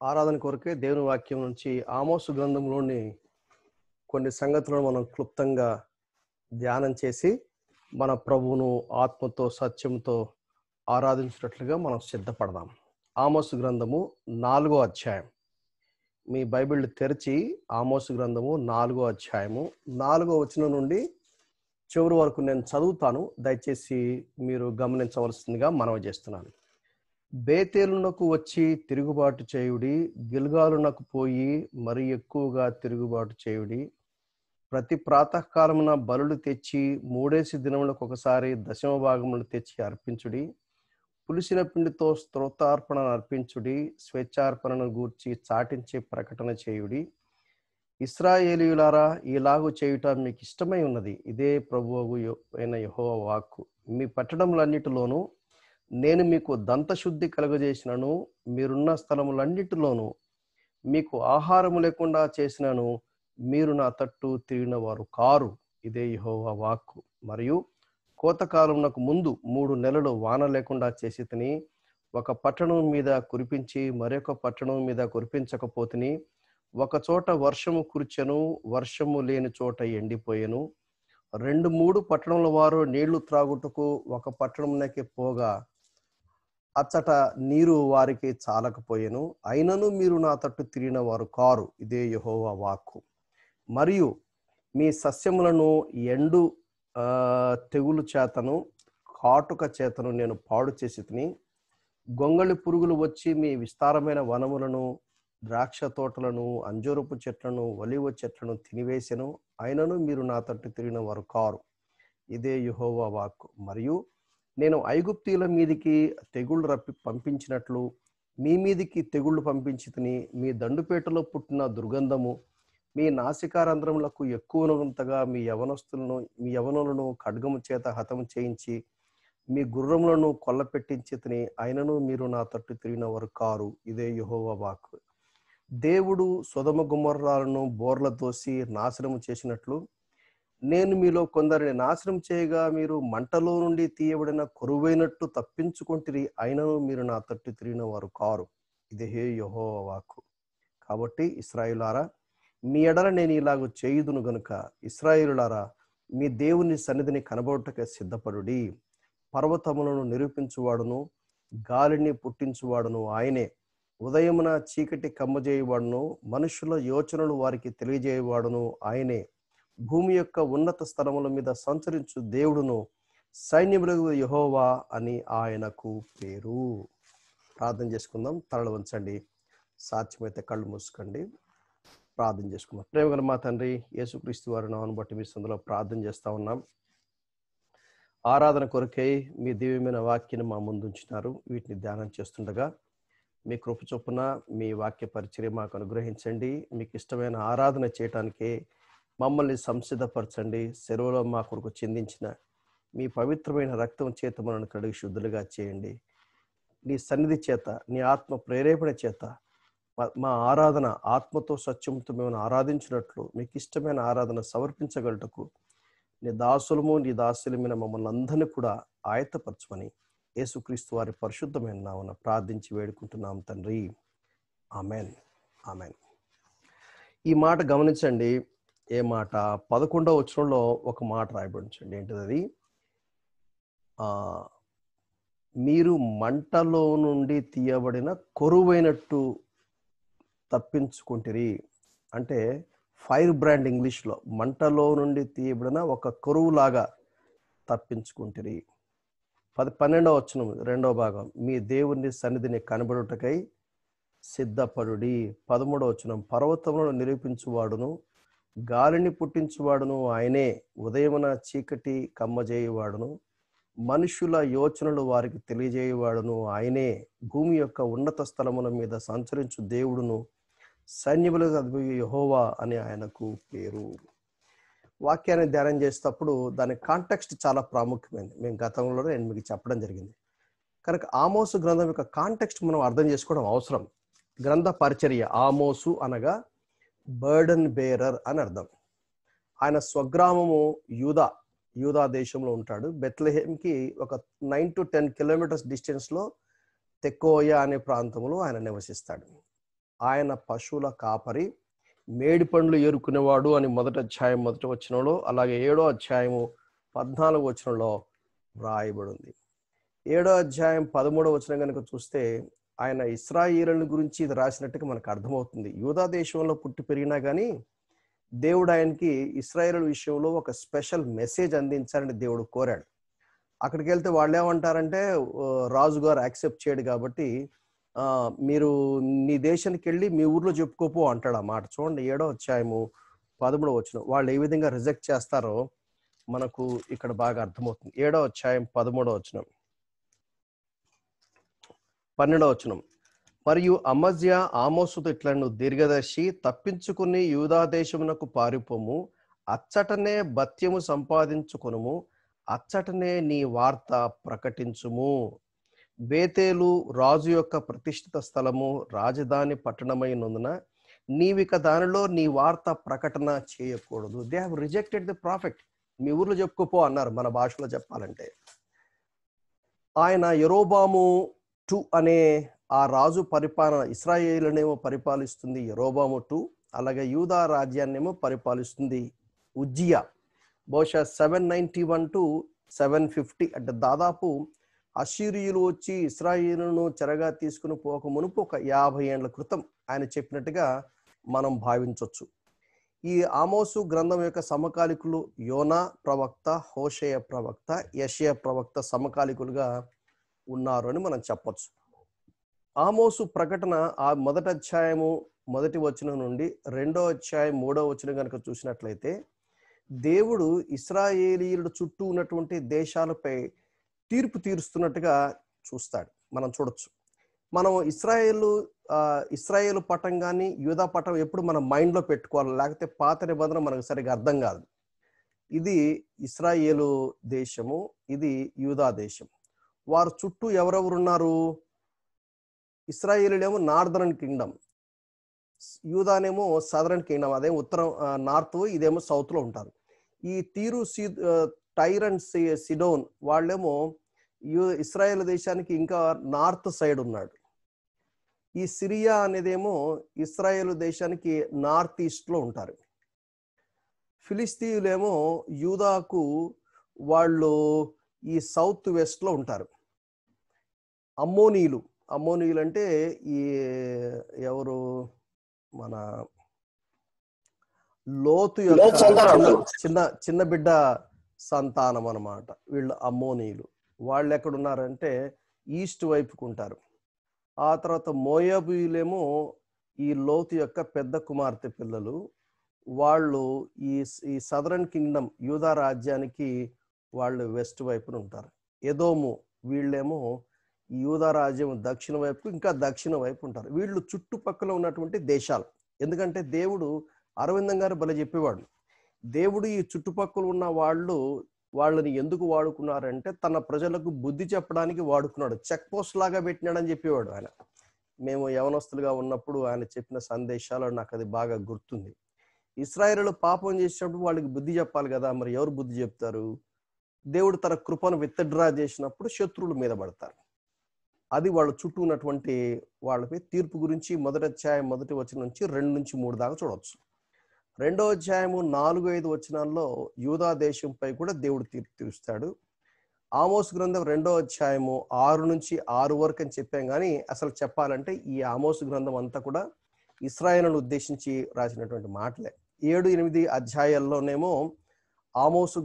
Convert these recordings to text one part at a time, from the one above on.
ఆరాధన కొరకే దేవుని వాక్యం నుంచి ఆమోసు గ్రంథంలోని కొన్ని సంగతులను మనం క్లుప్తంగా ధ్యానం చేసి మన ప్రభువును ఆత్మతో సత్యంతో ఆరాధించినట్లుగా మనం సిద్ధపడదాం. ఆమోసు గ్రంథము 4వ అధ్యాయం. మీ బైబిల్ తెరిచి ఆమోసు గ్రంథము 4వ అధ్యాయము 4వ వచనం నుండి చివరి వరకు నేను చదువుతాను. దయచేసి మీరు గమనించవలసిందిగా మనవి చేస్తున్నాను. బేతేలునకు వచ్చి తిరుగుబాటు చేయుడి, గిల్గాలునకు పోయి మరి ఎక్కువగా తిరుగుబాటు చేయుడి. ప్రతి ప్రాతకాలమున బలులు తెచ్చి 3 దినములకు ఒకసారి దశమ భాగములు తెచ్చి అర్పించుడి. పులిసిన పిండితో స్తోత్రార్పణను అర్పించుడి. స్వేచ్ఛార్పణను గూర్చి చాటించి ప్రకటన చేయుడి. ఇశ్రాయేలీయులారా, ఈలాగు చేయుట మీకు ఇష్టమై ఉన్నది. ఇదే ప్రభువు అయిన యెహోవా వాక్కు. మీ పట్టణములన్నిటిలోనూ నేను మీకు దంతశుద్ధి కలుగజేసినను, మీరున్న స్థలములన్నిటిలోనూ మీకు ఆహారము లేకుండా చేసినను, మీరు నా తట్టు తిరిగిన వారు కారు. ఇదే యెహోవా వాక్కు. మరియు కోతకాలమునకు ముందు 3 నెలలు వాన లేకుండా చేసి తిని, ఒక పట్టణం మీద కురిపించి మరొక పట్టణం మీద కురిపించకపోతిని. ఒక చోట వర్షము కురిచెను, వర్షము లేని చోట ఎండిపోయెను. 2-3 పట్టణముల వారు నీళ్లు త్రాగుటకు ఒక పట్టణమునకి పోగా అచ్చట నీరు వారికి చాలకపోయెను. అయినను మీరు నా తట్టు తిరిగిన వారు కారు. ఇదే యెహోవా వాక్కు. మరియు మీ సస్యములను ఎండు తెగులు చేతను కాటుక చేతను నేను పాడు చేసి తిని, గొంగళి పురుగులు వచ్చి మీ విస్తారమైన వనములను, ద్రాక్ష తోటలను, అంజూరపు చెట్లను, ఒలీవ చెట్లను తినివేసెను. అయినను మీరు నా తట్టు తిరిగిన వారు కారు. ఇదే యెహోవా వాక్కు. మరియు నేను ఐగుప్తీయుల మీదికి తెగుళ్ళు పంపించినట్లు మీ మీదికి తెగుళ్ళు పంపించి తిని, మీ దండుపేటలో పుట్టిన దుర్గంధము మీ నాసికారంధ్రములకు ఎక్కువనంతగా మీ యవనులను ఖడ్గము చేత హతము చేయించి మీ గుర్రములను కొల్లపెట్టించి తిని, అయినను మీరు నా తట్టు తిరిగిన వారు కారు. ఇదే యెహోవా వాక్కు. దేవుడు సొదొమ గొమొర్రాలను బోర్ల దోసి నాశనము చేసినట్లు నేను మీలో కొందరిని నాశనం చేయగా మీరు మంటలో నుండి తీయబడిన కొరువైనట్టు తప్పించుకొంటిరి. అయినను మీరు నా తట్టు తిరిగిన వారు కారు. ఇదే యెహోవా వాక్కు. కాబట్టి ఇశ్రాయేలులారా, మీ ఎడల నేను ఇలాగ చేయుదును గనుక, ఇశ్రాయేలులారా, మీ దేవుని సన్నిధిని కనబడుటకే సిద్ధపడుడి. పర్వతములను నిరూపించువాడును, గాలిని పుట్టించువాడును ఆయనే. ఉదయమున చీకటి కమ్మజేయువాడును, మనుషుల యోచనలు వారికి తెలియజేయవాడును ఆయనే. భూమి యొక్క ఉన్నత స్థలముల మీద సంచరించు దేవుడును, సైన్యములకు యెహోవా అని ఆయనకు పేరు. ప్రార్థన చేసుకుందాం. తలలు వంచండి. సాధ్యమైతే కళ్ళు మూసుకోండి. ప్రార్థన చేసుకుందాం. ప్రేమగల మా తండ్రి, యేసుక్రీస్తు వారి నామమును బట్టి మీ సందులో ప్రార్థన చేస్తా ఉన్నాం. ఆరాధన కొరకై మీ దివ్యమైన వాక్యాన్ని మా ముందు ఉంచినారు. వీటిని ధ్యానం చేస్తుండగా మీ కృప చొప్పున మీ వాక్య పరిచర్య మాకు అనుగ్రహించండి. మీకు ఇష్టమైన ఆరాధన చేయటానికి మమ్మల్ని సంసిద్ధపరచండి. సెలవులో మా కొరకు చిందించిన మీ పవిత్రమైన రక్తం చేత మనల్ని కడిగి శుద్ధులుగా చేయండి. నీ సన్నిధి చేత, నీ ఆత్మ ప్రేరేపణ చేత మా ఆరాధన ఆత్మతో సత్యంతో మేము ఆరాధించినట్లు మీకు ఇష్టమైన ఆరాధన సమర్పించగలటకు నీ దాసులము నీ దాసులమైన మమ్మల్ని అందరినీ కూడా ఆయత్తపరచమని యేసుక్రీస్తు వారి పరిశుద్ధమైన నామమున ప్రార్థించి వేడుకుంటున్నాం తండ్రి. ఆమెన్. ఆమెన్. ఈ మాట గమనించండి. ఏ మాట? 11వ వచనంలో ఒక మాట రాయబడించండి. ఏంటిది అది? మీరు మంటలో నుండి తీయబడిన కొరువైనట్టు తప్పించుకుంటిరి. అంటే ఫైర్ బ్రాండ్ ఇంగ్లీష్లో మంటలో నుండి తీయబడిన ఒక కొరువులాగా తప్పించుకుంటిరి. 12వ వచనం 2వ భాగం, మీ దేవుని సన్నిధిని కనబడుటకై సిద్ధపడుడి. 13వ వచనం, పర్వతములను నిరూపించువాడును, గాలిని పుట్టించువాడును ఆయనే. ఉదయమున చీకటి కమ్మజేయువాడును, మనుషుల యోచనలు వారికి తెలియజేయువాడును ఆయనే. భూమి యొక్క ఉన్నత స్థలముల మీద సంచరించు దేవుడును, సైన్యములకు అధిపతి యెహోవా అని ఆయనకు పేరు. వాక్యాన్ని ధ్యానం చేసేటప్పుడు దాని కాంటెక్స్ట్ చాలా ప్రాముఖ్యమైనది. మేము గతంలో నేను మీకు చెప్పడం జరిగింది. కనుక ఆమోసు గ్రంథం యొక్క కాంటెక్స్ట్ మనం అర్థం చేసుకోవడం అవసరం. గ్రంథ పరిచర్య. ఆమోసు అనగా బర్డన్ బేరర్ అని అర్థం. ఆయన స్వగ్రామము యూదా దేశంలో ఉంటాడు. బెత్లెహేమ్కి ఒక 9 to 10 కిలోమీటర్స్ డిస్టెన్స్లో తెకోయ అనే ప్రాంతంలో ఆయన నివసిస్తాడు. ఆయన పశువుల కాపరి, మేడి పండ్లు ఏరుకునేవాడు అని 1వ అధ్యాయం 1వ వచనంలో, అలాగే 7వ అధ్యాయము 14వ వచనంలో వ్రాయబడి ఉంది. 7వ అధ్యాయం 13వ వచనం కనుక చూస్తే ఆయన ఇశ్రాయేలుల గురించి ఇది రాసినట్టుగా మనకు అర్థమవుతుంది. యూదా దేశంలో పుట్టి పెరిగినా కానీ దేవుడు ఆయనకి ఇశ్రాయేలు విషయంలో ఒక స్పెషల్ మెసేజ్ అందించాలని దేవుడు కోరాడు. అక్కడికి వెళ్తే వాళ్ళు ఏమంటారంటే, రాజుగారు యాక్సెప్ట్ చేయడు కాబట్టి మీరు నీ దేశానికి వెళ్ళి మీ ఊర్లో చెప్పుకోపో అంటాడు. ఆ మాట చూడండి, 7వ అధ్యాయము 13వ వచనం. వాళ్ళు ఏ విధంగా రిజెక్ట్ చేస్తారో మనకు ఇక్కడ బాగా అర్థమవుతుంది. 7వ అధ్యాయం 13వ వచనం, 12వ వచనం. మరియు అమజ్యా ఆమోసుతో ఇట్లను, దీర్ఘదర్శి తప్పించుకుని యూదా దేశమునకు పారిపోము, అచ్చటనే భత్యము సంపాదించుకొనుము, అచ్చటనే నీ వార్త ప్రకటించుము. బేతేలు రాజు యొక్క ప్రతిష్ఠిత స్థలము, రాజధాని పట్టణమైనందున నీవిక దానిలో నీ వార్త ప్రకటన చేయకూడదు. They have rejected the prophet. మీ ఊర్లో చెప్పుకోపో అన్నారు మన భాషలో చెప్పాలంటే. ఆయన యెరోబాము 2 అనే ఆ రాజు పరిపాలన, ఇశ్రాయేలునేమో పరిపాలిస్తుంది యెరోబాము 2, అలాగే యూదా రాజ్యాన్నేమో పరిపాలిస్తుంది ఉజ్జియా. బహుశా 791 to 750 అంటే దాదాపు అశ్షూరీయులు వచ్చి ఇశ్రాయేలును చెరగా తీసుకుని పోక మునుపు ఒక 50 ఏళ్ల క్రితం ఆయన చెప్పినట్టుగా మనం భావించవచ్చు. ఈ ఆమోసు గ్రంథం యొక్క సమకాలికులు యోనా ప్రవక్త, హోషేయ ప్రవక్త, యెషయా ప్రవక్త సమకాలికులుగా ఉన్నారు అని మనం చెప్పొచ్చు. ఆమోసు ప్రకటన ఆ 1వ అధ్యాయము 1వ వచనం నుండి 2వ అధ్యాయం 3వ వచనం కనుక చూసినట్లయితే దేవుడు ఇశ్రాయేలీయుల చుట్టూ ఉన్నటువంటి దేశాలపై తీర్పు తీరుస్తున్నట్టుగా మనం చూడొచ్చు. మనం ఇశ్రాయేలు పటం కానీ యూదా పటం ఎప్పుడు మన మైండ్లో పెట్టుకోవాలి, లేకపోతే పాత నిబంధన మనకు సరిగా అర్థం కాదు. ఇది ఇశ్రాయేలు దేశము, ఇది యూదా దేశం. వారు చుట్టూ ఎవరెవరు ఉన్నారు? ఇశ్రాయేలీలేమో నార్దర్న్ కింగ్డమ్, యూదానేమో సదరన్ కింగ్డమ్, అదేమో ఉత్తరం నార్త్, ఇదేమో సౌత్లో ఉంటారు. ఈ తీరు టైర్ అండ్ సిడోన్ వాళ్ళేమో ఇశ్రాయేల్ దేశానికి ఇంకా నార్త్ సైడ్ ఉన్నాడు. ఈ సిరియా అనేదేమో ఇశ్రాయేల్ దేశానికి నార్త్ ఈస్ట్లో ఉంటారు. ఫిలిస్తీయులేమో యూదాకు వాళ్ళు ఈ సౌత్ వెస్ట్లో ఉంటారు. అమ్మోనీయులు అంటే ఈ ఎవరు, మన లోతు యొక్క చిన్న బిడ్డ సంతానం అన్నమాట వీళ్ళు అమ్మోనీయులు. వాళ్ళు ఎక్కడున్నారంటే ఈస్ట్ వైపుకు ఉంటారు. ఆ తర్వాత మోయాబీయులేమో ఈ లోతు యొక్క పెద్ద కుమార్తె పిల్లలు. వాళ్ళు ఈ సదరన్ కింగ్డమ్ యూదా రాజ్యానికి వాళ్ళు వెస్ట్ వైపున ఉంటారు. ఎదోము వీళ్ళేమో యూదా రాజ్యం దక్షిణ వైపు, ఇంకా దక్షిణ వైపు ఉంటారు. వీళ్ళు చుట్టుపక్కల ఉన్నటువంటి దేశాలు. ఎందుకంటే దేవుడు అరవిందం గారు భలే చెప్పేవాడు, దేవుడు ఈ చుట్టుపక్కల ఉన్న వాళ్ళని ఎందుకు వాడుకున్నారంటే తన ప్రజలకు బుద్ధి చెప్పడానికి వాడుకున్నాడు. చెక్ పోస్ట్ లాగా పెట్టినాడని చెప్పేవాడు ఆయన. మేము యవనస్తులుగా ఉన్నప్పుడు ఆయన చెప్పిన సందేశాలు నాకు అది బాగా గుర్తుంది. ఇశ్రాయేలు పాపం చేసినప్పుడు వాళ్ళకి బుద్ధి చెప్పాలి కదా, మరి ఎవరు బుద్ధి చెప్తారు? దేవుడు తన కృపను విత్డ్రా చేసినప్పుడు శత్రువుల మీద పడతారు. అది వాళ్ళ చుట్టూ ఉన్నటువంటి వాళ్ళపై తీర్పు గురించి 1వ అధ్యాయం 1వ వచనం నుంచి 2 నుంచి 3 దాకా చూడవచ్చు. 2వ అధ్యాయము 4-5 వచనాల్లో యూదా దేశంపై కూడా దేవుడు తీర్పు తీరుస్తాడు. ఆమోసు గ్రంథం 2వ అధ్యాయము 6 నుంచి 6 వరకు అని చెప్పాం, కానీ అసలు చెప్పాలంటే ఈ ఆమోసు గ్రంథం అంతా కూడా ఇశ్రాయేలును ఉద్దేశించి రాసినటువంటి మాటలే. 7-8 అధ్యాయాల్లోనేమో ఆమోసు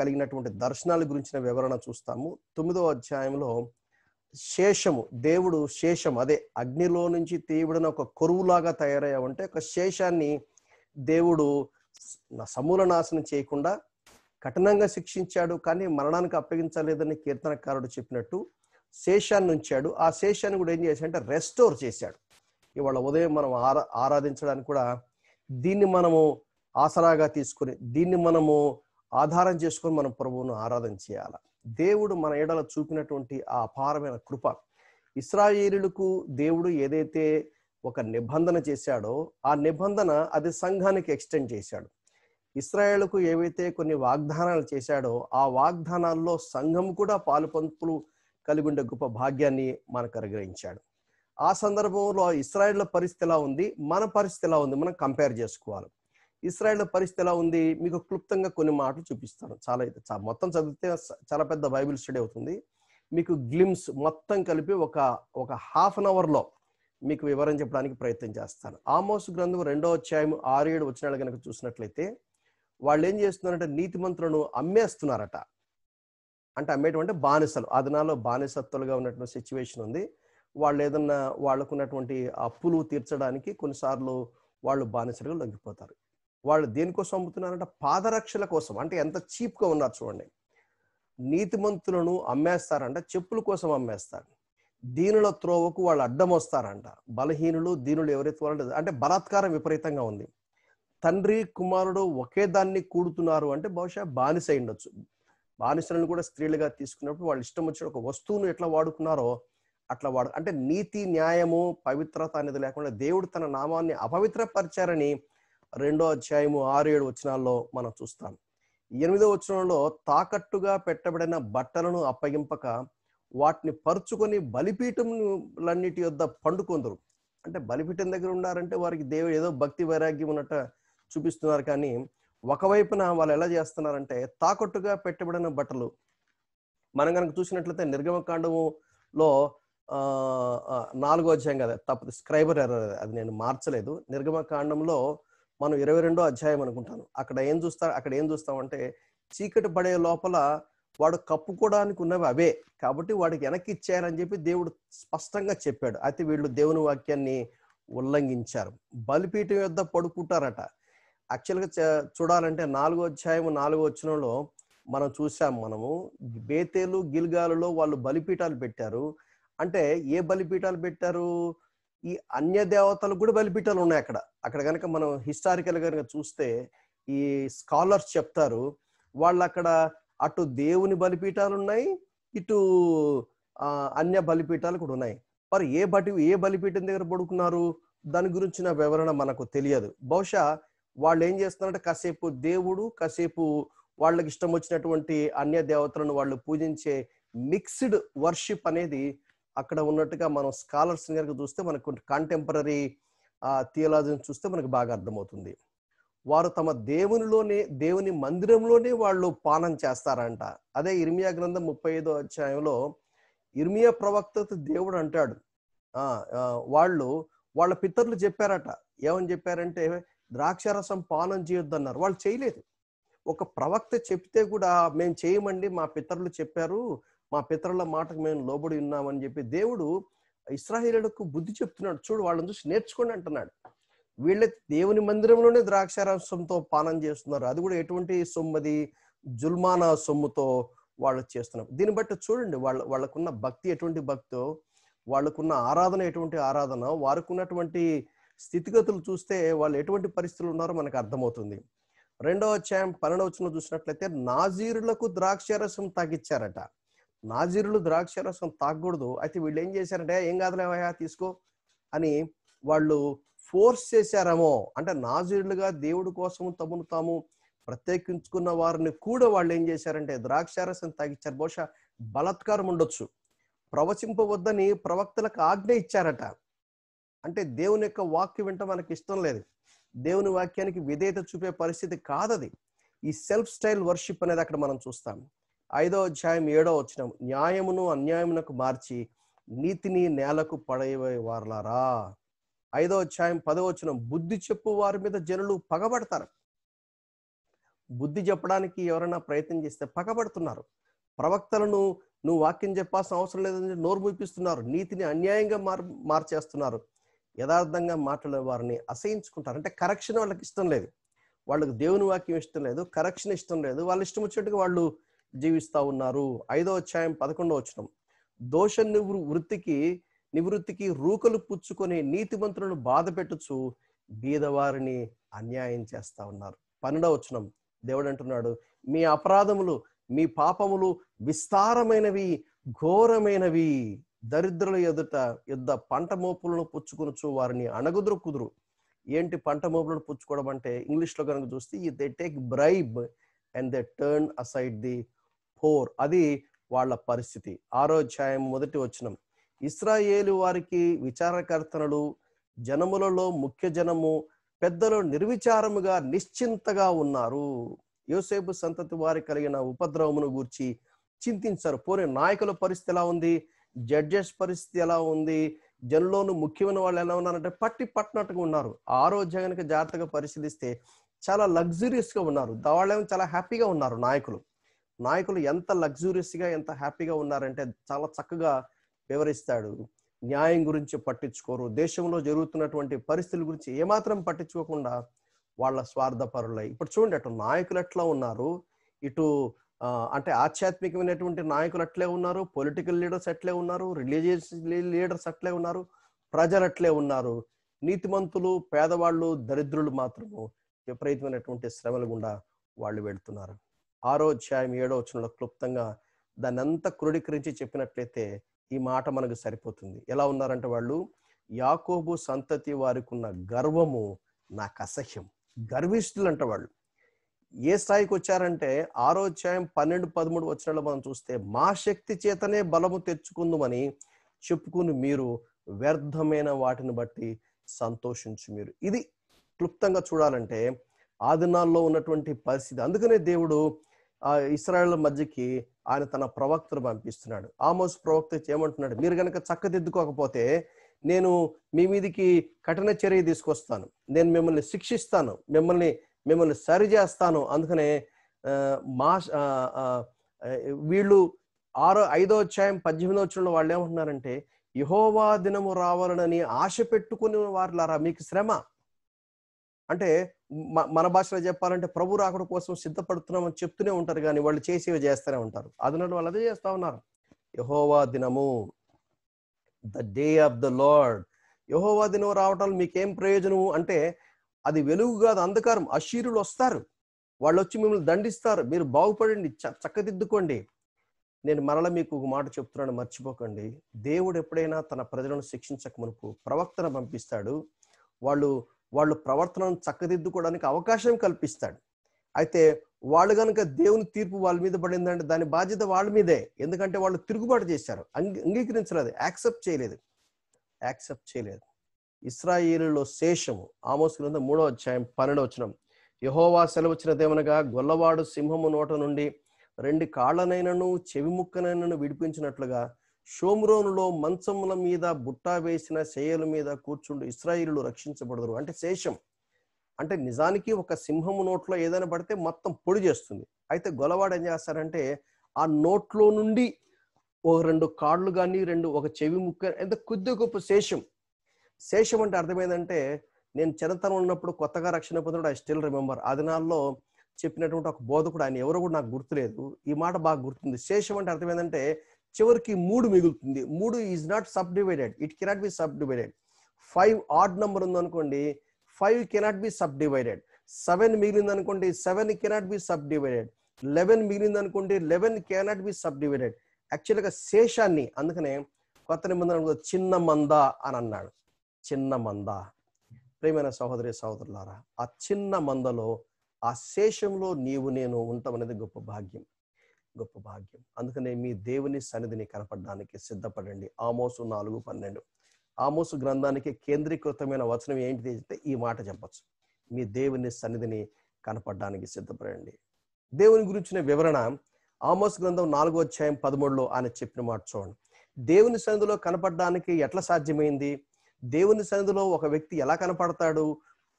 కలిగినటువంటి దర్శనాల గురించిన వివరణ చూస్తాము. 9వ అధ్యాయంలో దేవుడు శేషం, అదే అగ్నిలో నుంచి తీయబడిన ఒక కొరువులాగా తయారయ్యావంటే ఒక శేషాన్ని దేవుడు సమూల నాశనం చేయకుండా కఠినంగా శిక్షించాడు, కానీ మరణానికి అప్పగించలేదని కీర్తనకారుడు చెప్పినట్టు శేషాన్ని ఉంచాడు. ఆ శేషాన్ని కూడా ఏం చేశాడంటే రెస్టోర్ చేశాడు. ఇవాళ ఉదయం మనం ఆరాధించడానికి కూడా దీన్ని మనము ఆసరాగా తీసుకొని, దీన్ని మనము ఆధారం చేసుకొని మనం ప్రభువును ఆరాధన చేయాలి. దేవుడు మన ఎడల చూపినటువంటి ఆ అపారమైన కృప, ఇశ్రాయేలులకు దేవుడు ఏదైతే ఒక నిబంధన చేశాడో ఆ నిబంధన అది సంఘానికి ఎక్స్టెండ్ చేశాడు. ఇశ్రాయేలుకు ఏవైతే కొన్ని వాగ్దానాలు చేశాడో ఆ వాగ్దానాల్లో సంఘం కూడా పాలుపంపులు కలిగి ఉండే గొప్ప భాగ్యాన్ని మనకు అనుగ్రహించాడు. ఆ సందర్భంలో ఇశ్రాయేళ్ల పరిస్థితి ఎలా ఉంది, మన పరిస్థితి ఎలా ఉంది, మనం కంపేర్ చేసుకోవాలి. ఇశ్రాయేళ్ల పరిస్థితి ఎలా ఉంది మీకు క్లుప్తంగా కొన్ని మాటలు చూపిస్తాను. మొత్తం చదివితే చాలా పెద్ద బైబిల్ స్టడీ అవుతుంది. మీకు గ్లిమ్స్ మొత్తం కలిపి ఒక హాఫ్ అన్ అవర్లో మీకు వివరం చెప్పడానికి ప్రయత్నం చేస్తాను. ఆమోసు గ్రంథం 2వ అధ్యాయం 6-7 వచనాలు కనుక చూసినట్లయితే వాళ్ళు ఏం చేస్తున్నారంటే నీతిమంతులను అమ్మేస్తున్నారట. అంటే అమ్మేయటం అంటే బానిసలు. ఆ దినాల్లో బానిసత్తులుగా ఉన్నటువంటి సిచ్యువేషన్ ఉంది. వాళ్ళు ఏదన్నా వాళ్ళకున్నటువంటి అప్పులు తీర్చడానికి కొన్నిసార్లు వాళ్ళు బానిసలుగా లొంగిపోతారు. వాళ్ళు దేనికోసం అమ్ముతున్నారంటే పాదరక్షల కోసం. అంటే ఎంత చీప్గా ఉన్నారు చూడండి. నీతిమంతులను అమ్మేస్తారంట, చెప్పుల కోసం అమ్మేస్తారు. దీనుల త్రోవకు వాళ్ళు అడ్డం వస్తారంట. బలహీనులు దీనులు ఎవరైతే వాళ్ళు అంటే బలాత్కారం విపరీతంగా ఉంది. తండ్రి కుమారుడు ఒకే దాన్ని కూడుతున్నారు అంటే బహుశా బానిస అయి ఉండొచ్చు. బానిసలను కూడా స్త్రీలుగా తీసుకున్నప్పుడు వాళ్ళు ఇష్టం వచ్చిన ఒక వస్తువును ఎట్లా వాడుకున్నారో అట్లా అంటే నీతి న్యాయము పవిత్రత అనేది లేకుండా దేవుడు తన నామాన్ని అపవిత్రపరిచారని 2వ అధ్యాయము 6-7 వచనాల్లో మనం చూస్తాం. 8వ వచనంలో తాకట్టుగా పెట్టబడిన బట్టలను అప్పగింపక వాటిని పరుచుకొని బలిపీఠములన్నిటి యొద్ద పండుకొందరు. అంటే బలిపీఠం దగ్గర ఉన్నారంటే వారికి దేవుడు ఏదో భక్తి వైరాగ్యం ఉన్నట్టు చూపిస్తున్నారు. కానీ ఒకవైపున వాళ్ళు ఎలా చేస్తున్నారంటే తాకట్టుగా పెట్టబడిన బట్టలు. మనం కనుక చూసినట్లయితే నిర్గమకాండములో 4వ అధ్యాయం కదా, తప్పదు, స్క్రైబర్ ఎర్రర్, అది నేను మార్చలేదు. నిర్గమకాండంలో మనం 22వ అధ్యాయం అనుకుంటాను. అక్కడ ఏం చూస్తామంటే చీకటి పడే లోపల వాడు కప్పుకోవడానికి ఉన్నవి అవే కాబట్టి వాడికి వెనక్కి ఇచ్చారని చెప్పి దేవుడు స్పష్టంగా చెప్పాడు. అయితే వీళ్ళు దేవుని వాక్యాన్ని ఉల్లంఘించారు. బలిపీఠం యొద్ద పడుకుంటారట. యాక్చువల్గా చూడాలంటే 4వ అధ్యాయం 4వ వచనంలో మనం మనము బేతేలు గిల్గాలులో వాళ్ళు బలిపీఠాలు పెట్టారు. అంటే ఏ బలిపీఠాలు పెట్టారు? ఈ అన్య దేవతలకు కూడా బలిపీఠాలు ఉన్నాయి అక్కడ కనుక మనం హిస్టారికల్ కనుక చూస్తే ఈ స్కాలర్స్ చెప్తారు వాళ్ళు అక్కడ అటు దేవుని బలిపీఠాలు ఉన్నాయి, ఇటు అన్య బలిపీఠాలు కూడా ఉన్నాయి. మరి ఏ బలిపీఠం దగ్గర పడుకున్నారు దాని గురించిన వివరణ మనకు తెలియదు. బహుశా వాళ్ళు ఏం చేస్తున్నారంటే కాసేపు దేవుడు, కాసేపు వాళ్ళకి ఇష్టం వచ్చినటువంటి అన్య దేవతలను వాళ్ళు పూజించే మిక్స్డ్ వర్షిప్ అనేది అక్కడ ఉన్నట్టుగా మనం స్కాలర్స్ కనుక చూస్తే మనకు కాంటెంపరీ థియాలజీని చూస్తే మనకు బాగా అర్థమవుతుంది. వారు తమ దేవుని మందిరంలోనే వాళ్ళు పానం చేస్తారంట. అదే ఇర్మియా గ్రంథం 35వ అధ్యాయంలో ఇర్మియా ప్రవక్తతో దేవుడు అంటాడు, వాళ్ళ పితరులు చెప్పారట. ఏమని చెప్పారంటే ద్రాక్షారసం పానం చేయొద్దన్నారు. వాళ్ళు చేయలేదు. ఒక ప్రవక్త చెప్తే కూడా మేము చేయమండి, మా పితరులు చెప్పారు, మా పితరుల మాటకు మేము లోబడి ఉన్నామని చెప్పి దేవుడు ఇశ్రాయేలులకు బుద్ధి చెప్తున్నాడు. చూడు వాళ్ళని చూసి నేర్చుకోండి అంటున్నాడు. వీళ్ళే దేవుని మందిరంలోనే ద్రాక్షారసంతో పానం చేస్తున్నారు. అది కూడా ఎటువంటి సొమ్మది, జుల్మానా సొమ్ముతో వాళ్ళు చేస్తున్నారు. దీన్ని బట్టి చూడండి వాళ్ళకున్న భక్తి ఎటువంటి భక్తో, వాళ్ళకున్న ఆరాధన ఎటువంటి ఆరాధన, వారికి ఉన్నటువంటి స్థితిగతులు చూస్తే వాళ్ళు ఎటువంటి పరిస్థితులు ఉన్నారో మనకు అర్థమవుతుంది. 2వ అధ్యాయం 12వ వచనం చూసినట్లయితే నాజీరులకు ద్రాక్షారసం తాగిచ్చారట. నాజీరులు ద్రాక్షారసం తాగకూడదు. అయితే వీళ్ళు ఏం చేశారంటే ఏం కాదులేవయ్యా తీసుకో అని వాళ్ళు ఫోర్స్ చేశారేమో. అంటే నాజీరులుగా దేవుడి కోసం తమను తాము ప్రత్యేకించుకున్న వారిని కూడా వాళ్ళు ఏం చేశారంటే ద్రాక్షారసం తాగిచ్చారు. బహుశా బలాత్కారం ఉండొచ్చు. ప్రవచింపవద్దని ప్రవక్తలకు ఆజ్ఞ ఇచ్చారట. అంటే దేవుని యొక్క వాక్యం వింట మనకి ఇష్టం లేదు, దేవుని వాక్యానికి విధేయత చూపే పరిస్థితి కాదది. ఈ సెల్ఫ్ స్టైల్ వర్షిప్ అనేది అక్కడ మనం చూస్తాం. 5వ అధ్యాయం 7వ వచనం, న్యాయమును అన్యాయమునకు మార్చి నీతిని నేలకు పడేవే వారలారా. 5వ అధ్యాయం 10వ వచనం, బుద్ధి చెప్పు వారి మీద జనులు పగబడతారు. బుద్ధి చెప్పడానికి ఎవరైనా ప్రయత్నం చేస్తే పగబడుతున్నారు. ప్రవక్తలను నువ్వు వాక్యం చెప్పాల్సిన అవసరం లేదని నోరు మూపిస్తున్నారు. నీతిని అన్యాయంగా మార్చేస్తున్నారు. యథార్థంగా మాట్లాడే వారిని అసహించుకుంటారు. అంటే కరెక్షన్ వాళ్ళకి ఇష్టం లేదు, వాళ్ళకి దేవుని వాక్యం ఇష్టం లేదు, కరెక్షన్ ఇష్టం లేదు, వాళ్ళు ఇష్టం వచ్చినట్టుగా వాళ్ళు జీవిస్తూ ఉన్నారు. 5వ అధ్యాయం 11వ వచనం, దోష నివృత్తికి రూకలు పుచ్చుకొని నీతిమంతులను బాధ పెట్టుచు బీదవారిని అన్యాయం చేస్తా ఉన్నారు. 12వ వచనం దేవుడు అంటున్నాడు, మీ అపరాధములు మీ పాపములు విస్తారమైనవి ఘోరమైనవి, దరిద్రుల యుద్ధ పంట మోపులను పుచ్చుకొనుచు వారిని అణగుదురు. ఏంటి పంట మోపులను పుచ్చుకోవడం అంటే ఇంగ్లీష్లో కనుక చూస్తే they take bribe and they turn aside the poor. అది వాళ్ళ పరిస్థితి. 6వ అధ్యాయం 1వ వచనం, ఇశ్రాయేలు వారికి విచారకర్తలు, జనములలో ముఖ్య జనము, పెద్దలు నిర్విచారముగా నిశ్చింతగా ఉన్నారు. యోసేపు సంతతి వారి కలిగిన ఉపద్రవమును గూర్చి చింతించారు. పోనీ నాయకుల పరిస్థితి ఎలా ఉంది, జడ్జెస్ పరిస్థితి ఎలా ఉంది, జనంలోను ముఖ్యమైన వాళ్ళు ఎలా ఉన్నారంటే పట్టినట్టుగా ఉన్నారు. ఆ రోజు కనుక జాగ్రత్తగా పరిశీలిస్తే చాలా లగ్జూరియస్గా ఉన్నారు. వాళ్ళేమో చాలా హ్యాపీగా ఉన్నారు. నాయకులు ఎంత లగ్జూరియస్గా, ఎంత హ్యాపీగా ఉన్నారంటే చాలా చక్కగా వివరిస్తాడు. న్యాయం గురించి పట్టించుకోరు, దేశంలో జరుగుతున్నటువంటి పరిస్థితుల గురించి ఏమాత్రం పట్టించుకోకుండా వాళ్ళ స్వార్థపరులై. ఇప్పుడు చూడండి, అటు నాయకులు ఎట్లా ఉన్నారు, ఇటు అంటే ఆధ్యాత్మికమైనటువంటి నాయకులు అట్లే ఉన్నారు, పొలిటికల్ లీడర్స్ అట్లే ఉన్నారు, రిలీజియస్ లీడర్స్ అట్లే ఉన్నారు, ప్రజలు అట్లే ఉన్నారు. నీతిమంతులు, పేదవాళ్ళు, దరిద్రులు మాత్రము విపరీతమైనటువంటి శ్రమల గుండా వాళ్ళు వెళ్తున్నారు. 6వ అధ్యాయం 7వ వచనంలో క్లుప్తంగా దాన్ని అంతా క్రోడీకరించి చెప్పినట్లయితే ఈ మాట మనకు సరిపోతుంది. ఎలా ఉన్నారంటే వాళ్ళు, యాకోబు సంతతి వారికి ఉన్న గర్వము నాకు అసహ్యం. గర్విష్ఠులు అంట వాళ్ళు. ఏ స్థాయికి వచ్చారంటే 6వ అధ్యాయం 12, 13 వచనాల్లో మనం చూస్తే, మా శక్తి చేతనే బలము తెచ్చుకుందామని చెప్పుకుని మీరు వ్యర్థమైన వాటిని బట్టి సంతోషించు మీరు. ఇది క్లుప్తంగా చూడాలంటే ఆ దినాల్లో ఉన్నటువంటి పరిస్థితి. అందుకనే దేవుడు ఇశ్రాయేలు మధ్యకి ఆయన తన ప్రవక్తను పంపిస్తున్నాడు. ఆమోస్ ప్రవక్త ఏమంటున్నాడు, మీరు కనుక చక్కదిద్దుకోకపోతే నేను మీ మీదికి కఠిన చర్య తీసుకొస్తాను, నేను మిమ్మల్ని శిక్షిస్తాను, మిమ్మల్ని సరి చేస్తాను. అందుకనే వీళ్ళు 5వ అధ్యాయం 18వ వచనంలో వాళ్ళు ఏమంటున్నారంటే, యెహోవా దినము రావాలని ఆశ పెట్టుకుని వారులారా మీకు శ్రమ. అంటే మన భాషలో చెప్పాలంటే ప్రభు రాకడ కోసం సిద్ధపడుతున్నామని చెప్తూనే ఉంటారు, కానీ వాళ్ళు చేసేవి చేస్తూనే ఉంటారు. అదనట్టు వాళ్ళు అదే చేస్తా ఉన్నారు. యెహోవా దినము, the day of the Lord. Jehovah దినం రావటం మీకేం ప్రయోజనము అంటే అది వెలుగు కాదు, అంధకారం. అశరీరులు వస్తారు, వాళ్ళు వచ్చి మిమ్మల్ని దండిస్తారు, మీరు బాగుపడండి, చక్కదిద్దుకోండి. నేను మరలా మీకు ఒక మాట చెప్తున్నాను, మర్చిపోకండి. దేవుడు ఎప్పుడైనా తన ప్రజలను శిక్షించక మునుపు ప్రవక్తను పంపిస్తాడు. వాళ్ళు ప్రవర్తనను చక్కదిద్దుకోవడానికి అవకాశం కల్పిస్తాడు. అయితే వాళ్ళు కనుక దేవుని తీర్పు వాళ్ళ మీద పడిందంటే దాని బాధ్యత వాళ్ళ మీదే. ఎందుకంటే వాళ్ళు తిరుగుబాటు చేశారు, అంగీకరించలేదు, యాక్సెప్ట్ చేయలేదు. ఇశ్రాయేలులో శేషము, ఆమోసు గ్రంథం 3వ అధ్యాయం 12వ వచనం, యెహోవా సెలవిచ్చినదేమనగా, గొల్లవాడు సింహము నోట నుండి 2 కాళ్ళనైనను చెవి ముక్కనైనను విడిపించినట్లుగా షోమ్రోనులో మంచముల మీద బుట్ట వేసిన శేయల మీద కూర్చుండు ఇశ్రాయేలులు రక్షించబడదురు. అంటే శేషం అంటే నిజానికి ఒక సింహము నోట్లో ఏదైనా పడితే మొత్తం పొడి చేస్తుంది. అయితే గొల్లవాడు ఏం చేస్తారంటే ఆ నోట్లో నుండి ఒక 2 కాళ్ళు కానీ ఒక చెవి ముక్క, ఎంత కొద్ది గొప్ప శేషం అంటే అర్థమైందంటే, నేను చిన్నతనం ఉన్నప్పుడు కొత్తగా రక్షణ పొందడం ఐ స్టిల్ రిమెంబర్. ఆ దినాల్లో చెప్పినటువంటి ఒక బోధకుడు, ఆయన ఎవరో కూడా నాకు గుర్తులేదు, ఈ మాట బాగా గుర్తుంది. శేషం అంటే అర్థమైందంటే చివరికి 3 మిగులుతుంది. 3 is not sub divided, it cannot be sub divided. 5 odd number ఉందనుకోండి, 5 కెనాట్ బి సబ్ డివైడెడ్. 7 మిగిలింది అనుకోండి, 7 కెనాట్ బి సబ్ డివైడెడ్. 11 మిగిలింది అనుకోండి, 11 కెనాట్ బి సబ్ డివైడెడ్. యాక్చువల్గా శేషాన్ని, అందుకనే కొత్త నిబంధన చిన్న మంద అని అన్నాడు. చిన్న మంద. ప్రియమైన సహోదరి సహోదరులారా, ఆ చిన్న మందలో, ఆ శేషంలో నీవు నేను ఉంటాం అనేది గొప్ప భాగ్యం. అందుకనే మీ దేవుని సన్నిధిని కనపడడానికి సిద్ధపడండి. ఆమోసు 4:12. ఆమోసు గ్రంథానికి కేంద్రీకృతమైన వచనం ఏంటిది అంటే ఈ మాట చెప్పచ్చు, మీ దేవుని సన్నిధిని కనపడడానికి సిద్ధపడండి. దేవుని గురించిన వివరణ ఆమోసు గ్రంథం 4వ అధ్యాయం 13లో ఆయన చెప్పిన మాట చూడండి. దేవుని సన్నిధిలో కనపడడానికి ఎట్లా సాధ్యమైంది? దేవుని సన్నిధిలో ఒక వ్యక్తి ఎలా కనపడతాడు?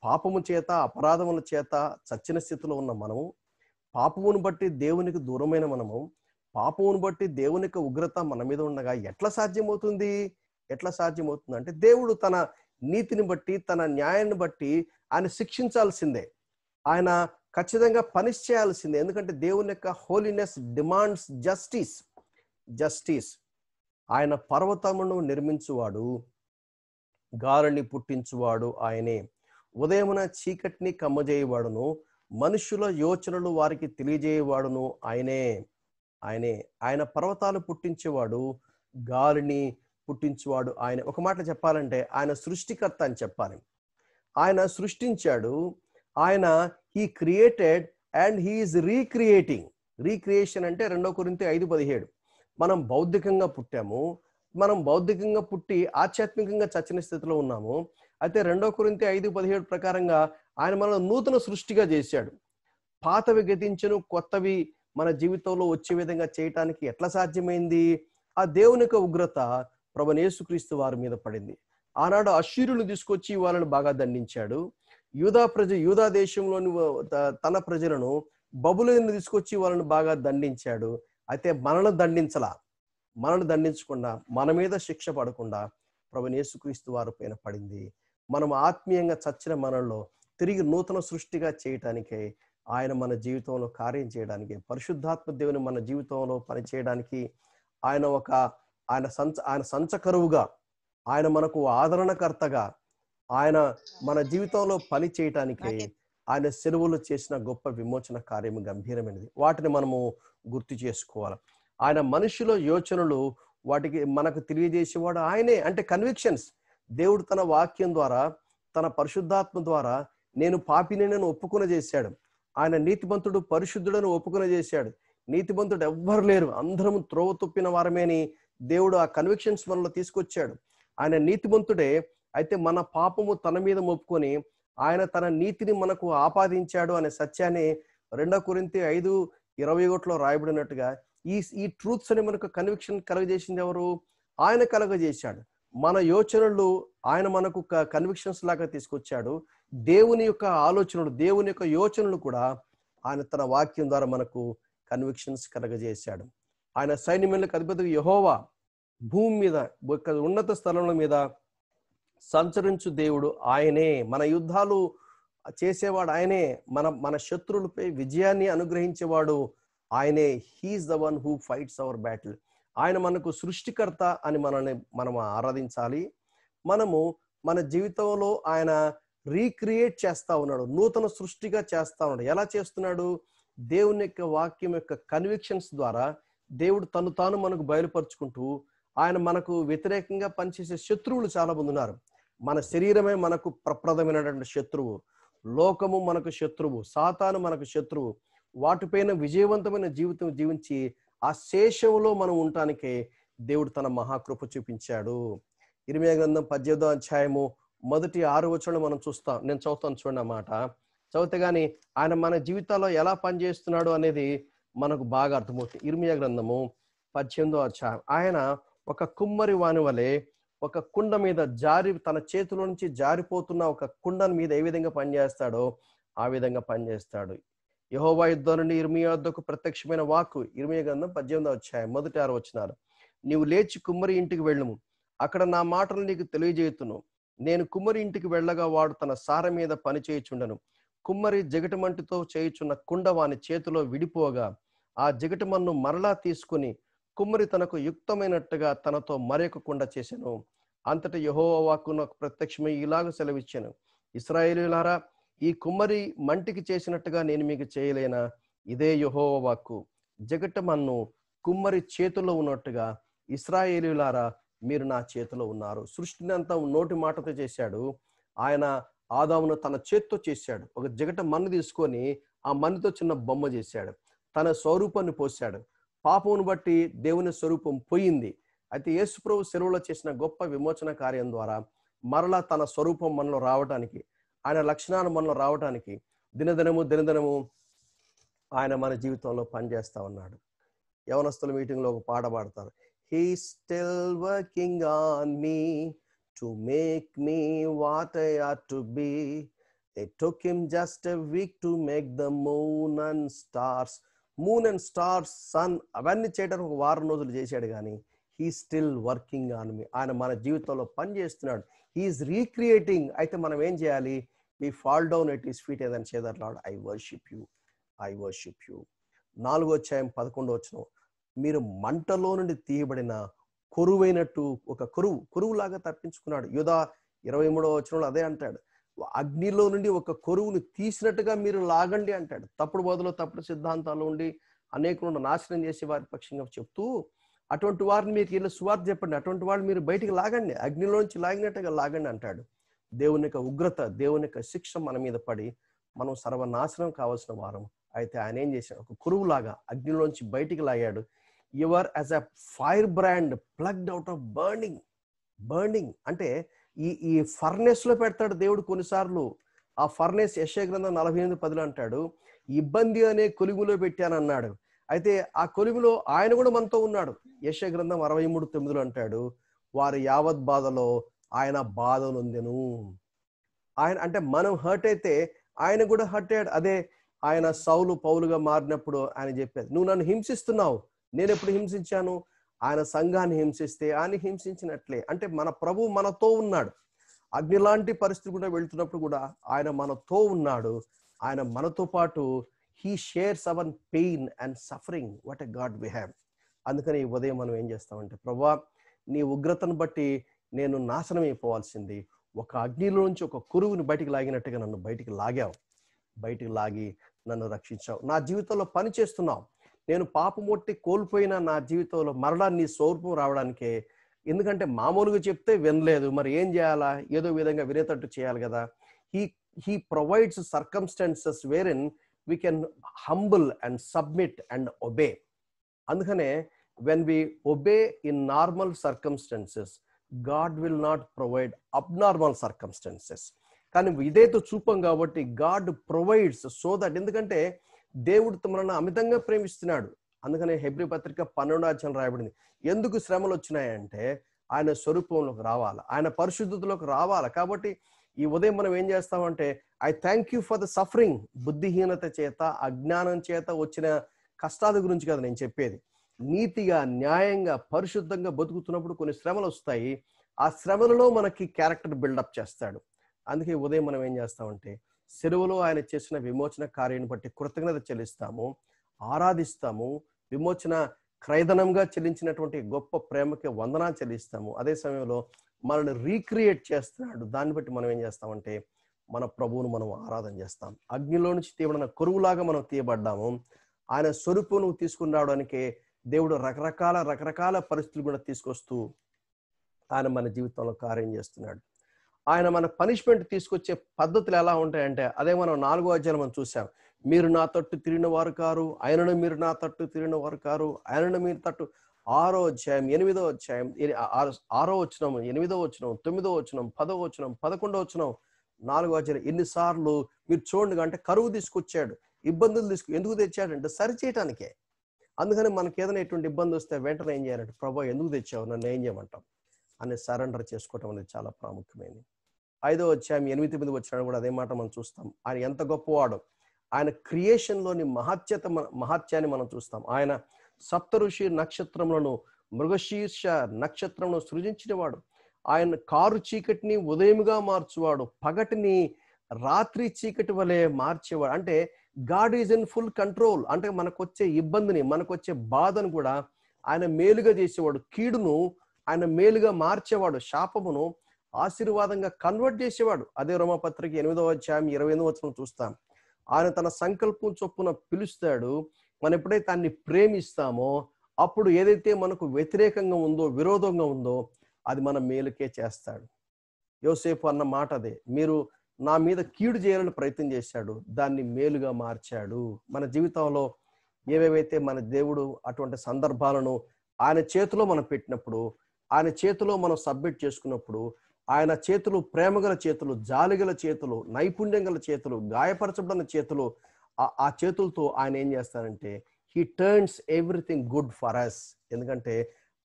పాపము చేత, అపరాధముల చేత చచ్చిన స్థితిలో ఉన్న మనము, పాపమును బట్టి దేవునికి దూరమైన మనము, పాపమును బట్టి దేవునికి ఉగ్రత మన మీద ఉండగా ఎట్లా సాధ్యమవుతుంది అంటే దేవుడు తన నీతిని బట్టి, తన న్యాయాన్ని బట్టి ఆయన శిక్షించాల్సిందే, ఆయన ఖచ్చితంగా పనిష్ చేయాల్సిందే. ఎందుకంటే దేవుని యొక్క హోలీనెస్ డిమాండ్స్ జస్టిస్. ఆయన పర్వతమును నిర్మించువాడు, గాలిని పుట్టించువాడు ఆయనే. ఉదయమున చీకటిని కమ్మజేయవాడును, మనుషుల యోచనలు వారికి తెలియజేయవాడును ఆయనే. ఆయన పర్వతాలు పుట్టించేవాడు, గాలిని పుట్టించేవాడు ఆయన. ఒక మాట చెప్పాలంటే ఆయన సృష్టికర్త అని చెప్పాలి. ఆయన సృష్టించాడు, ఆయన he created and he is recreation అంటే 2 కొరింథీ 5:17. మనం భౌతికంగా పుట్టాము, మనం భౌతికంగా పుట్టి ఆధ్యాత్మికంగా చచ్చిన స్థితిలో ఉన్నాము. అయితే 2 కొరింథీ 5:17 ప్రకారంగా ఆయన మనల్ని నూతన సృష్టిగా చేశాడు. పాతవి గతించెను, కొత్తవి మన జీవితంలో వచ్చే విధంగా చేయటానికి ఎట్లా సాధ్యమైంది? ఆ దేవుని యొక్క ఉగ్రత ప్రభువైన యేసుక్రీస్తు వారి మీద పడింది. ఆనాడు అష్షూరులను తీసుకొచ్చి వాళ్ళని బాగా దండించాడు. యూదా దేశంలోని తన ప్రజలను బబులోనును తీసుకొచ్చి వాళ్ళని బాగా దండించాడు. అయితే మనల్ని దండించకుండా, మన మీద శిక్ష పడకుండా ప్రభువైన యేసుక్రీస్తు వారి పైన పడింది. మనం ఆత్మీయంగా చచ్చిన మనల్లో తిరిగి నూతన సృష్టిగా చేయటానికే ఆయన మన జీవితంలో కార్యం చేయడానికి, పరిశుద్ధాత్మ దేవుని మన జీవితంలో పనిచేయడానికి ఆయన సంచకరువుగా, ఆయన మనకు ఆదరణకర్తగా, ఆయన మన జీవితంలో పని చేయటానికే ఆయన సెలవులు చేసిన గొప్ప విమోచన కార్యము గంభీరమైనది. వాటిని మనము గుర్తు చేసుకోవాలి. ఆయన మనుషుల యోచనలు వాటికి మనకు తెలియజేసేవాడు ఆయనే. అంటే కన్విక్షన్స్ దేవుడు తన వాక్యం ద్వారా, తన పరిశుద్ధాత్మ ద్వారా నేను పాపిని నేను ఒప్పుకుని చేశాడు. ఆయన నీతిమంతుడు పరిశుద్ధుడని ఒప్పుకుని చేశాడు. నీతిమంతుడు ఎవ్వరు లేరు, అందరం త్రోవ తొప్పిన వారమేని దేవుడు ఆ కన్విక్షన్స్ మనలో తీసుకొచ్చాడు. ఆయన నీతిమంతుడే, అయితే మన పాపము తన మీద ఒప్పుకొని ఆయన తన నీతిని మనకు ఆపాదించాడు అనే సత్యాన్ని 2 కొరింథీ 5:21 రాయబడినట్టుగా ఈ ట్రూత్స్ అని మనకు కన్విక్షన్ కలగజేసింది ఎవరు? ఆయన కలగజేశాడు. మన యోచనలు ఆయన మనకు కన్విక్షన్స్ లాగా తీసుకొచ్చాడు. దేవుని యొక్క ఆలోచనలు, దేవుని యొక్క యోచనలు కూడా ఆయన తన వాక్యం ద్వారా మనకు కన్విక్షన్స్ కలగజేశాడు. ఆయన సైన్యములకు అధిపతి యెహోవా భూమి మీద ఉన్నత స్థలముల మీద సంచరించు దేవుడు ఆయనే. మన యుద్ధాలు చేసేవాడు ఆయనే. మన శత్రువులపై విజయాన్ని అనుగ్రహించేవాడు ఆయనే. He is the one who fights our battle. ఆయన మనకు సృష్టికర్త అని మనం ఆరాధించాలి. మనము మన జీవితంలో ఆయన రీక్రియేట్ చేస్తా ఉన్నాడు, నూతన సృష్టిగా చేస్తా ఉన్నాడు. ఎలా చేస్తున్నాడు? దేవుని యొక్క వాక్యం యొక్క కన్విక్షన్స్ ద్వారా దేవుడు తను తాను మనకు బయలుపరుచుకుంటూ, ఆయన మనకు వ్యతిరేకంగా పనిచేసే శత్రువులు చాలా మంది ఉన్నారు. మన శరీరమే మనకు ప్రప్రదమైనటువంటి శత్రువు, లోకము మనకు శత్రువు, సాతాను మనకు శత్రువు. వాటిపైన విజయవంతమైన జీవితం జీవించి ఆ శేషంలో మనం ఉండటానికే దేవుడు తన మహాకృప చూపించాడు. ఇర్మీయా గ్రంథం 18వ అధ్యాయము మొదటి 6 వచనం మనం చూస్తాం. నేను చదువుతాను చూడండి ఆ మాట. చదివితే గాని ఆయన మన జీవితాల్లో ఎలా పనిచేస్తున్నాడు అనేది మనకు బాగా అర్థమవుతుంది. ఇర్మీయా గ్రంథము 18వ అధ్యాయం. ఆయన ఒక కుమ్మరి వాని వలె ఒక కుండ మీద తన చేతిలో నుంచి జారిపోతున్న ఒక కుండని మీద ఏ విధంగా పనిచేస్తాడో ఆ విధంగా పనిచేస్తాడు. యెహోవా యుద్ధం నుండి ఇర్మీయా వద్దకు ప్రత్యక్షమైన వాక్కు. ఇర్మీయా గ్రంథం 18వ అధ్యాయం మొదటి 6 వచనాలు. నీవు లేచి కుమ్మరి ఇంటికి వెళ్ళుము, అక్కడ నా మాటలు నీకు తెలియజేయుతును. నేను కుమ్మరి ఇంటికి వెళ్ళగా వాడు తన సార మీద పని చేయుచుండెను. కుమ్మరి జగటమంటితో చేయుచున్న కుండ వాని చేతిలో విడిపోగా ఆ జగటమన్ను మరలా తీసుకుని కుమ్మరి తనకు యుక్తమైనట్టుగా తనతో మరొక కుండ చేసెను. అంతటా యెహోవా వాక్కు నాకు ప్రత్యక్షమై ఇలాగ సెలవిచ్చెను, ఇశ్రాయేలీయులారా, ఈ కుమ్మరి మంటికి చేసినట్టుగా నేను మీకు చేయలేనా? ఇదే యెహోవా వాక్కు. జగటమన్ను కుమ్మరి చేతిలో ఉన్నట్టుగా ఇశ్రాయేలీయులారా మీరు నా చేతిలో ఉన్నారు. సృష్టిని అంతా నోటి మాటతో చేశాడు. ఆయన ఆదామును తన చేత్తో చేశాడు. ఒక జగట మన్ను తీసుకొని ఆ మన్నుతో చిన్న బొమ్మ చేశాడు. తన స్వరూపాన్ని పోశాడు. పాపమును బట్టి దేవుని స్వరూపం పోయింది. అయితే యేసు ప్రభు సెలవులో చేసిన గొప్ప విమోచన కార్యం ద్వారా మరలా తన స్వరూపం మనలో రావటానికి, ఆయన లక్షణాలు మనలో రావటానికి దినదినము ఆయన మన జీవితంలో పనిచేస్తా ఉన్నాడు. యవనస్తుల మీటింగ్లో ఒక పాట పాడతారు. He's still working on me to make me what I ought to be. It took him just a week to make the moon and stars, sun అవన్నీ చేయడానికి ఒక వారం రోజులు చేశాడు. కానీ he's still working on me. ఆయన మన జీవితంలో పని చేస్తున్నాడు. He's recreating. అయితే మనం ఏం చేయాలి? We fall down at his feet and say that Lord, I worship you. 4వ అధ్యాయం 11వ వచనం. మీరు మంటలో నుండి తీయబడిన కొరువైనట్టు ఒక కొరువులాగా తప్పించుకున్నాడు. యూదా 23వ వచనంలో అదే అంటాడు. అగ్నిలో నుండి ఒక కొరువును తీసినట్టుగా మీరు లాగండి అంటాడు. తప్పుడు సిద్ధాంతాలు ఉండి అనేకులను నాశనం చేసే వారి పక్షంగా చెప్తూ, అటువంటి వారిని మీకు వీళ్ళు సువార్త చెప్పండి, అటువంటి వాళ్ళు మీరు బయటికి లాగండి, అగ్నిలోంచి లాగినట్టుగా లాగండి అంటాడు. దేవుని యొక్క ఉగ్రత, దేవుని యొక్క శిక్ష మన మీద పడి మనం సర్వనాశనం కావాల్సిన వారం. అయితే ఆయన ఏం చేశాడు? ఒక కురువులాగా అగ్నిలోంచి బయటికి లాగాడు. You are as a fire brand plucked out of burning అంటే ఈ ఫర్నెస్ లో పెడతాడు దేవుడు కొన్నిసార్లు. ఆ ఫర్నెస్ యెషయా గ్రంథం 48:10 అంటాడు, ఇబ్బంది అనే కొలిమిలో పెట్టానన్నాడు. అయితే ఆ కొలిమిలో ఆయన కూడా మనతో ఉన్నాడు. యెషయా గ్రంథం 63:9 అంటాడు, వారి యావత్ బాధలో ఆయన బాధ నొందెను. ఆయన అంటే మనం హర్ట్ అయితే ఆయన కూడా హర్ట్ అయ్యాడు. అదే ఆయన సౌలు పౌలుగా మారినప్పుడు ఆయన చెప్పాడు, నువ్వు నన్ను హింసిస్తున్నావు, నేను ఎప్పుడు హింసించాను? ఆయన సంఘాన్ని హింసిస్తే ఆయన హింసించినట్లే. అంటే మన ప్రభు మనతో ఉన్నాడు. అగ్ని లాంటి పరిస్థితి కూడా వెళ్తున్నప్పుడు కూడా ఆయన మనతో ఉన్నాడు. ఆయన మనతో పాటు he shares our pain and suffering. What a God we have. అందుకని ఈ ఉదయం మనం ఏం చేస్తామంటే, ప్రభువా నీ ఉగ్రతను బట్టి నేను నాశనం అయిపోవాల్సింది, ఒక అగ్నిలో నుంచి ఒక కురువుని బయటికి లాగినట్టుగా నన్ను బయటికి లాగి నన్ను రక్షించావు. నా జీవితంలో పని చేస్తున్నావు. నేను పాపమొట్టి కోల్పోయిన నా జీవితంలో మరలా నీ స్వరూపం రావడానికే. ఎందుకంటే మామూలుగా చెప్తే వినలేదు, మరి ఏం చేయాలా? ఏదో విధంగా వినేటట్టు చేయాలి కదా. He provides circumstances where in we can humble and submit and obey. అందుకనే when we obey in normal circumstances, God will not provide abnormal circumstances. కానీ ఇదేతో చూపం కాబట్టి గాడ్ ప్రొవైడ్స్ సో దట్, ఎందుకంటే దేవుడు మనల్ని అమితంగా ప్రేమిస్తున్నాడు. అందుకనే హెబ్రీ పత్రిక 12వ రాయబడింది, ఎందుకు శ్రమలు వచ్చినాయంటే ఆయన స్వరూపంలోకి రావాలి, ఆయన పరిశుద్ధతలోకి రావాలి. కాబట్టి ఈ ఉదయం మనం ఏం చేస్తామంటే, I thank you for the suffering. బుద్ధిహీనత చేత అజ్ఞానం చేత వచ్చిన కష్టాల గురించి కదా నేను చెప్పేది. నీతిగా న్యాయంగా పరిశుద్ధంగా బతుకుతున్నప్పుడు కొన్ని శ్రమలు వస్తాయి. ఆ శ్రమలలో మనకి క్యారెక్టర్ బిల్డప్ చేస్తాడు. అందుకే ఉదయం మనం ఏం చేస్తామంటే, సెలవులో ఆయన చేసిన విమోచన కార్యాన్ని బట్టి కృతజ్ఞత చెల్లిస్తాము, ఆరాధిస్తాము. విమోచన క్రయధనంగా చెల్లించినటువంటి గొప్ప ప్రేమకి వందనాలు చెల్లిస్తాము. అదే సమయంలో మనల్ని రీక్రియేట్ చేస్తున్నాడు. దాన్ని బట్టి మనం ఏం చేస్తామంటే, మన ప్రభువును మనం ఆరాధన చేస్తాం. అగ్నిలో నుంచి తీయబడిన కొరువులాగా మనం తీయబడ్డాము. ఆయన స్వరూపం తీసుకుని రావడానికి దేవుడు రకరకాల పరిస్థితులు కూడా తీసుకొస్తూ ఆయన మన జీవితంలో కార్యం చేస్తున్నాడు. ఆయన మన పనిష్మెంట్ తీసుకొచ్చే పద్ధతులు ఎలా ఉంటాయంటే, అదే మనం 4వ అధ్యాయం మనం చూసాం. మీరు నా తట్టు తిరిగిన వారు కారు, ఆయనను మీరు నా తట్టు తిరిగిన వారు కారు, ఆయనను మీరు తట్టు. 6వ అధ్యాయం 8వ అధ్యాయం 6వ వచనం 8వ వచనం 9వ వచనం 10వ వచనం 11వ వచనం 4వ అధ్యాయం ఎన్నిసార్లు మీరు చూడండి. అంటే కరువు తీసుకొచ్చాడు, ఇబ్బందులు ఎందుకు తెచ్చాడంటే సరి చేయటానికే. అందుకని మనకి ఏదైనా ఎటువంటి ఇబ్బంది వస్తే వెంటనే ఏం చేయాలంటే, ప్రభు ఎందుకు తెచ్చావు, నన్ను ఏం చేయమంటాం అని సరెండర్ చేసుకోవటం అనేది చాలా ప్రాముఖ్యమైనది. 5వ అధ్యాయం 8-9 వచ్చినా కూడా అదే మాట మనం చూస్తాం. ఆయన ఎంత గొప్పవాడో, ఆయన క్రియేషన్లోని మహత్యాన్ని మనం చూస్తాం. ఆయన సప్తఋషి నక్షత్రములను, మృగశీర్ష నక్షత్రములను సృజించినవాడు. ఆయన కారు చీకటిని ఉదయముగా మార్చువాడు, పగటిని రాత్రి చీకటి వలె మార్చేవాడు. అంటే God is in full control. అంటే మనకొచ్చే ఇబ్బందిని, మనకొచ్చే బాధను కూడా ఆయన మేలుగా చేసేవాడు. కీడును ఆయన మేలుగా మార్చేవాడు, శాపమును ఆశీర్వాదంగా కన్వర్ట్ చేసేవాడు. అదే రోమాపత్రిక 8వ అధ్యాయం 28వ వచనం చూస్తాం. ఆయన తన సంకల్పం చొప్పున పిలుస్తాడు. మనం ఎప్పుడైతే ఆయన్ని ప్రేమిస్తామో అప్పుడు ఏదైతే మనకు వ్యతిరేకంగా ఉందో, విరోధంగా ఉందో అది మన మేలుకే చేస్తాడు. యోసేపు అన్న మాట అదే, మీరు నా మీద కీడు చేయాలని ప్రయత్నం చేశాడు, దాన్ని మేలుగా మార్చాడు. మన జీవితంలో ఏవేవైతే మన దేవుడు అటువంటి సందర్భాలను ఆయన చేతిలో మనం పెట్టినప్పుడు, ఆయన చేతిలో మనం సబ్మిట్ చేసుకున్నప్పుడు, ఆయన చేతులు ప్రేమగల చేతులు, జాలిగల చేతులు, నైపుణ్యం గల చేతులు, గాయపరచబడిన చేతులు, ఆ చేతులతో ఆయన ఏం చేస్తారంటే he turns everything good for us. ఎందుకంటే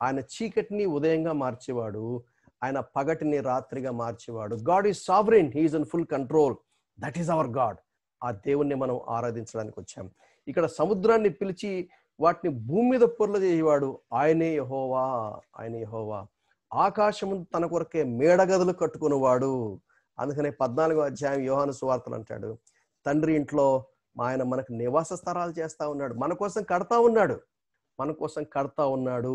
ఆయన చీకటిని ఉదయంగా మార్చేవాడు, ఆయన పగటిని రాత్రిగా మార్చేవాడు. God is sovereign, he is in full control. That is our God. ఆ దేవుణ్ణి మనం ఆరాధించడానికి వచ్చాం. ఇక్కడ సముద్రాన్ని పిలిచి వాటిని భూమి మీద పొర్ల చేసేవాడు ఆయనే యెహోవా, ఆయనే యెహోవా. ఆకాశము తన కొరకే మేడగదులు కట్టుకునేవాడు. అందుకనే 14వ అధ్యాయం యోహాను సువార్తలు అంటాడు, తండ్రి ఇంట్లో ఆయన మనకు నివాస స్థలాలు చేస్తా ఉన్నాడు, మన కోసం కడతా ఉన్నాడు.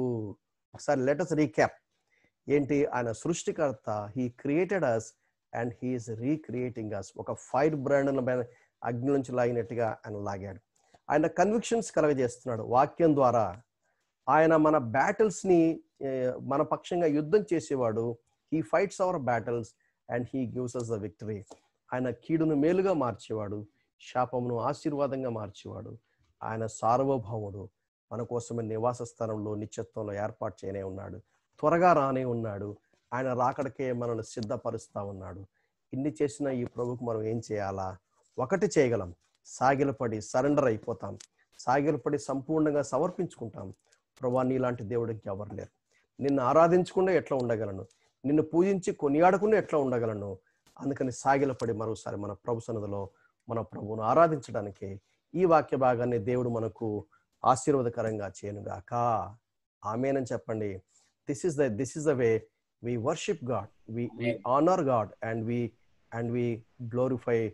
ఒకసారి లెట్ us రీక్యాప్. ఏంటి? ఆయన సృష్టికర్త, he created us and he is recreating us. ఒక ఫైర్ బ్రాండ్ అగ్ని నుంచి లాగినట్టుగా ఆయన లాగాడు. ఆయన కన్విక్షన్స్ కలగజేస్తున్నాడు వాక్యం ద్వారా. ఆయన మన బ్యాటిల్స్ని మన పక్షంగా యుద్ధం చేసేవాడు. He fights our battles and he gives us the victory. ఆయన కీడును మేలుగా మార్చేవాడు, శాపమును ఆశీర్వాదంగా మార్చేవాడు. ఆయన సార్వభౌముడు. మన కోసమే నివాస స్థానంలో నిత్యత్వంలో ఏర్పాటు చేయనే ఉన్నాడు. త్వరగా రానే ఉన్నాడు. ఆయన రాకడకే మనల్ని సిద్ధపరుస్తా ఉన్నాడు. ఇన్ని చేసిన ఈ ప్రభుకు మనం ఏం చేయాలా? ఒకటి చేయగలం, సాగిలపడి సరెండర్ అయిపోతాం, సాగిలపడి సంపూర్ణంగా సమర్పించుకుంటాం. ప్రభువా, నీలాంటి దేవుడు ఇంకెవరు లేరు. నిన్ను ఆరాధించకుండా ఎట్లా ఉండగలను? నిన్ను పూజించి కొనియాడకుండా ఎట్లా ఉండగలను? అందుకని సాగిలపడి మరోసారి మన ప్రభు సన్నిధిలో మన ప్రభువును ఆరాధించడానికి ఈ వాక్య భాగాన్ని దేవుడు మనకు ఆశీర్వాదకరంగా చేయనుగాక. ఆమేనని చెప్పండి. This is the way we worship God, we honor God, and we glorify